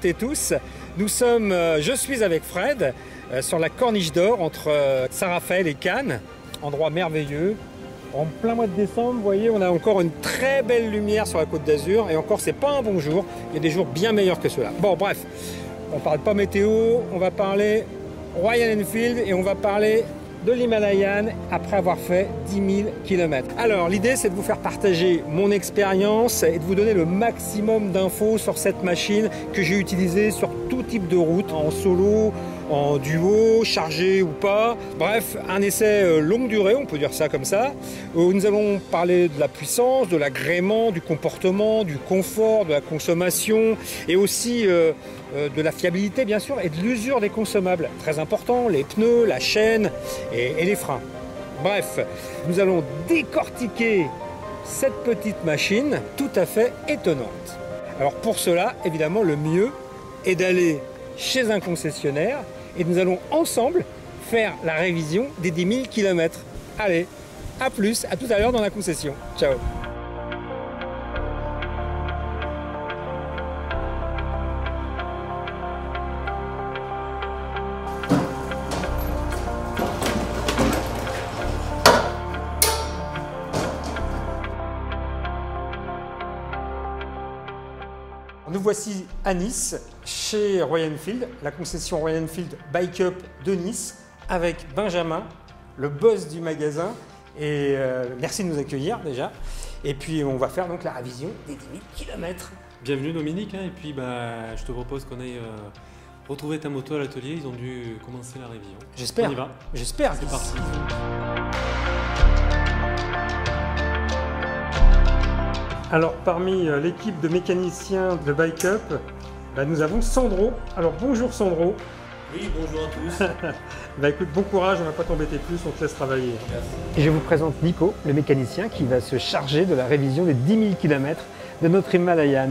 toutes et tous. Je suis avec Fred sur la Corniche d'Or entre Saint-Raphaël et Cannes, endroit merveilleux. En plein mois de décembre, vous voyez, on a encore une très belle lumière sur la Côte d'Azur et encore, c'est pas un bon jour. Il y a des jours bien meilleurs que ceux-là. Bon, bref, on parle pas météo, on va parler Royal Enfield et on va parler de l'Himalayan après avoir fait 10 000 km. Alors, l'idée, c'est de vous faire partager mon expérience et de vous donner le maximum d'infos sur cette machine que j'ai utilisée sur tout type de route, en solo, en duo, chargé ou pas. Bref, un essai longue durée, on peut dire ça comme ça, où nous allons parler de la puissance, de l'agrément, du comportement, du confort, de la consommation et aussi de la fiabilité bien sûr et de l'usure des consommables. Très important, les pneus, la chaîne et les freins. Bref, nous allons décortiquer cette petite machine tout à fait étonnante. Alors pour cela, évidemment, le mieux est d'aller chez un concessionnaire et nous allons ensemble faire la révision des 10 000 km. Allez, à plus, à tout à l'heure dans la concession. Ciao. Nous voici à Nice, chez Royal Enfield, la concession Royal Enfield Bike Up de Nice, avec Benjamin, le boss du magasin. Et merci de nous accueillir déjà. Et puis on va faire donc la révision des 10 000 km. Bienvenue Dominique, hein, et puis je te propose qu'on aille retrouver ta moto à l'atelier. Ils ont dû commencer la révision. J'espère. On y va. J'espère. C'est parti. Alors parmi l'équipe de mécaniciens de Bike Up, nous avons Sandro. Alors bonjour Sandro. Oui, bonjour à tous. Écoute, bon courage, on ne va pas t'embêter plus, on te laisse travailler. Merci. Et je vous présente Nico, le mécanicien qui va se charger de la révision des 10 000 km de notre Himalayan.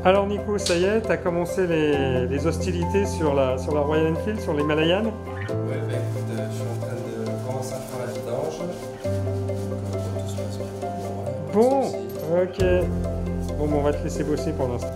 Alors Nico, ça y est, tu as commencé les hostilités sur la Royal Enfield, sur l'Himalayan? Ouais, écoute, je suis en train de commencer à faire la vidange. Tout se passe bien. Bon, ok. Bon, on va te laisser bosser pour l'instant.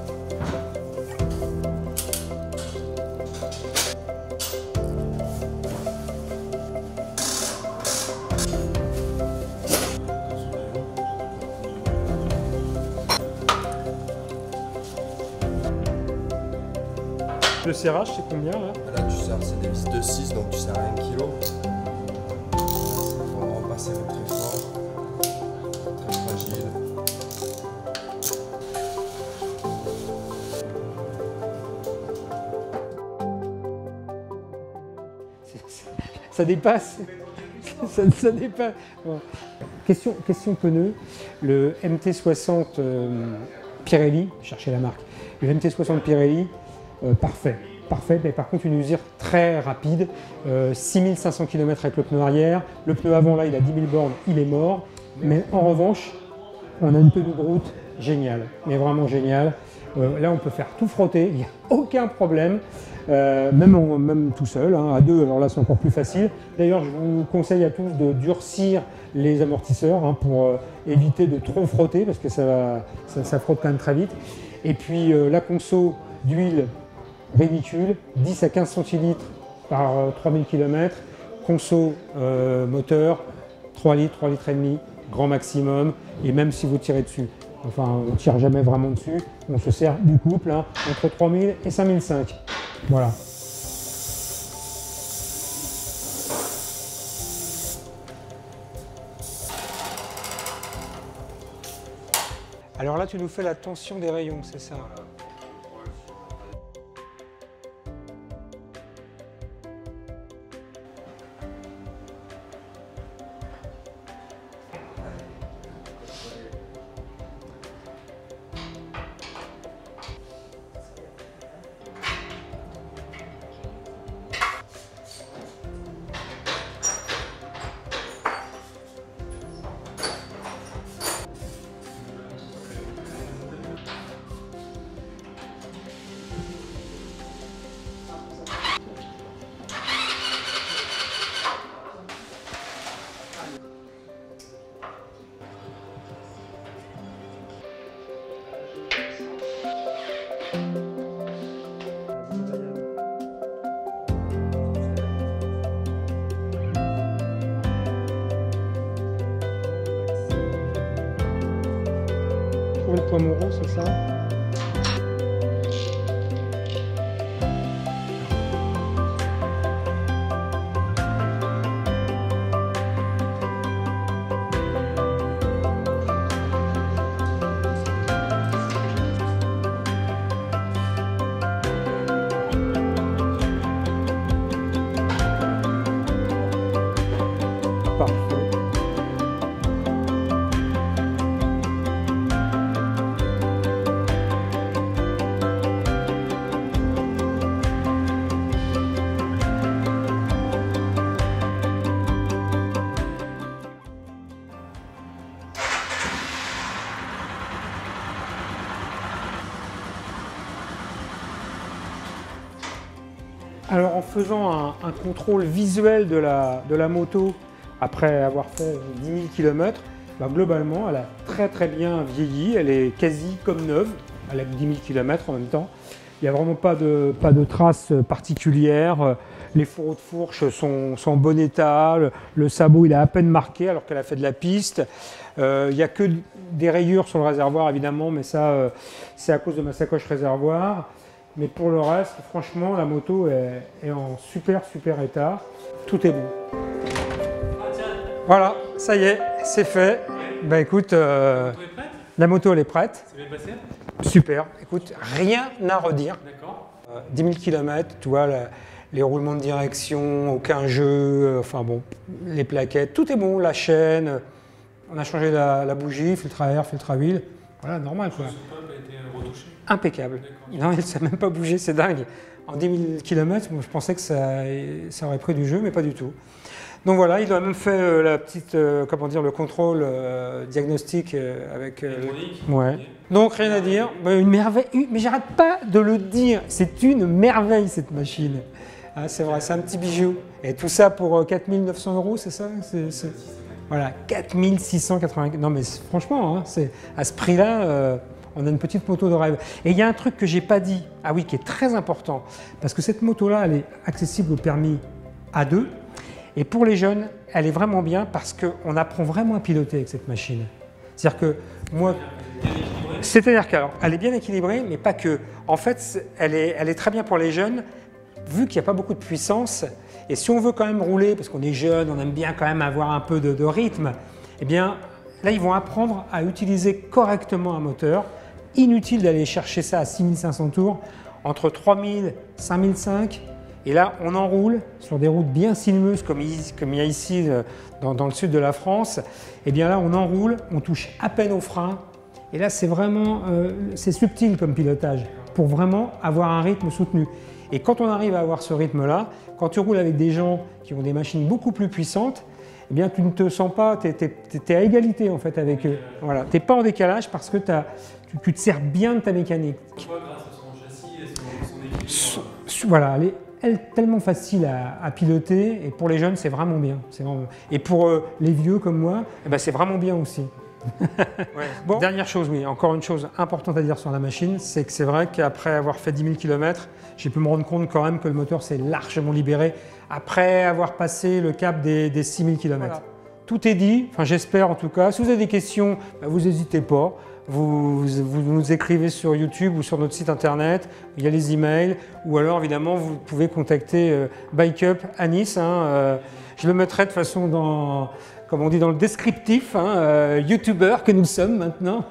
Le serrage, c'est combien là? Là, tu sers, c'est des vis de 6, donc tu sers à 1 kg. Il faut repasser très fort, très fragile. Ça dépasse. Ça dépasse. Bon. Question pneu. Le MT60 Pirelli, cherchez la marque. Le MT60 Pirelli, parfait, mais par contre une usure très rapide, 6500 km avec le pneu arrière, le pneu avant là il a 10 000 bornes, il est mort, mais en revanche on a une tenue de route géniale, mais vraiment géniale. Là on peut faire tout frotter, il n'y a aucun problème, même tout seul, hein, à deux, alors là c'est encore plus facile. D'ailleurs je vous conseille à tous de durcir les amortisseurs hein, pour éviter de trop frotter parce que ça frotte quand même très vite. Et puis la conso d'huile ridicule, 10 à 15 centilitres par 3000 km, conso moteur, 3 litres, 3 litres et demi, grand maximum, et même si vous tirez dessus, enfin on ne tire jamais vraiment dessus, on se sert du couple hein, entre 3000 et 5005. Voilà. Alors là tu nous fais la tension des rayons, c'est ça? Pomereux, c'est ça? Parfait. Alors en faisant un contrôle visuel de la moto après avoir fait 10 000 km, globalement elle a très bien vieilli, elle est quasi comme neuve, elle a 10 000 km en même temps. Il n'y a vraiment pas de traces particulières, les fourreaux de fourche sont en bon état, le sabot il est à peine marqué alors qu'elle a fait de la piste. Il n'y a que des rayures sur le réservoir évidemment, mais ça c'est à cause de ma sacoche réservoir. Mais pour le reste, franchement, la moto est en super état. Tout est bon. Voilà, ça y est, c'est fait. Bah écoute, la moto elle est prête. C'est bien passé? Super. Écoute, rien à redire. D'accord. 10 000 km, tu vois, les roulements de direction, aucun jeu, enfin bon, les plaquettes, tout est bon, la chaîne. On a changé la bougie, filtre à air, filtre à huile. Voilà, normal quoi. Le soupape a été retouché. Impeccable. Non, il ne s'est même pas bougé, c'est dingue. En 10 000 km, je pensais que ça aurait pris du jeu, mais pas du tout. Donc voilà, il a même fait la petite, comment dire, le contrôle diagnostic avec. Ouais. Donc rien à dire, une merveille. Mais j'arrête pas de le dire, c'est une merveille cette machine. Ah, c'est vrai, c'est un petit bijou. Et tout ça pour 4 900 €, c'est ça? Voilà, 4 680. Non mais franchement, hein, à ce prix-là. On a une petite moto de rêve. Et il y a un truc que j'ai pas dit, ah oui, qui est très important, parce que cette moto-là, elle est accessible au permis A2, et pour les jeunes, elle est vraiment bien parce qu'on apprend vraiment à piloter avec cette machine. C'est-à-dire que moi, c'est-à-dire qu'elle est bien équilibrée, mais pas que. En fait, elle est très bien pour les jeunes, vu qu'il n'y a pas beaucoup de puissance, et si on veut quand même rouler, parce qu'on est jeune, on aime bien quand même avoir un peu de rythme, eh bien, là, ils vont apprendre à utiliser correctement un moteur. Inutile d'aller chercher ça à 6500 tours, entre 3000 et 5005. Et là, on enroule sur des routes bien sinueuses comme il y a ici dans le sud de la France. Et bien là, on enroule, on touche à peine au frein. Et là, c'est vraiment c'est subtil comme pilotage pour vraiment avoir un rythme soutenu. Et quand on arrive à avoir ce rythme-là, quand tu roules avec des gens qui ont des machines beaucoup plus puissantes, eh bien, tu ne te sens pas, tu es à égalité en fait avec eux. Voilà. Tu n'es pas en décalage parce que tu te sers bien de ta mécanique. Pourquoi grâce à son châssis et son équilibre? Voilà, elle est tellement facile à piloter et pour les jeunes, c'est vraiment bien. Et pour les vieux comme moi, eh ben, c'est vraiment bien aussi. Ouais. Bon, dernière chose, oui, encore une chose importante à dire sur la machine, c'est que c'est vrai qu'après avoir fait 10 000 km, j'ai pu me rendre compte quand même que le moteur s'est largement libéré après avoir passé le cap des 6 000 km. Voilà. Tout est dit, enfin j'espère en tout cas. Si vous avez des questions, vous n'hésitez pas. Vous nous écrivez sur YouTube ou sur notre site internet, il y a les emails, ou alors évidemment vous pouvez contacter Bike Up à Nice. Je le mettrai de toute façon dans, comme on dit, dans le descriptif, youtubeur que nous sommes maintenant.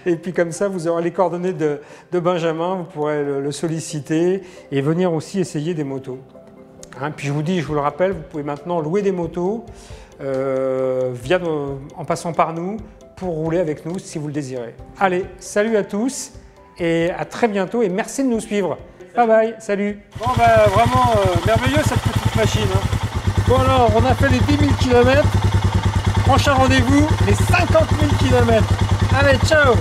Et puis comme ça, vous aurez les coordonnées de Benjamin, vous pourrez le solliciter et venir aussi essayer des motos. Puis je vous le rappelle, vous pouvez maintenant louer des motos en passant par nous pour rouler avec nous si vous le désirez. Allez, salut à tous et à très bientôt et merci de nous suivre. Bye bye, salut. Bon vraiment merveilleux cette petite machine. Bon alors, on a fait les 10 000 km. Prochain rendez-vous, les 50 000 km. Allez, ciao!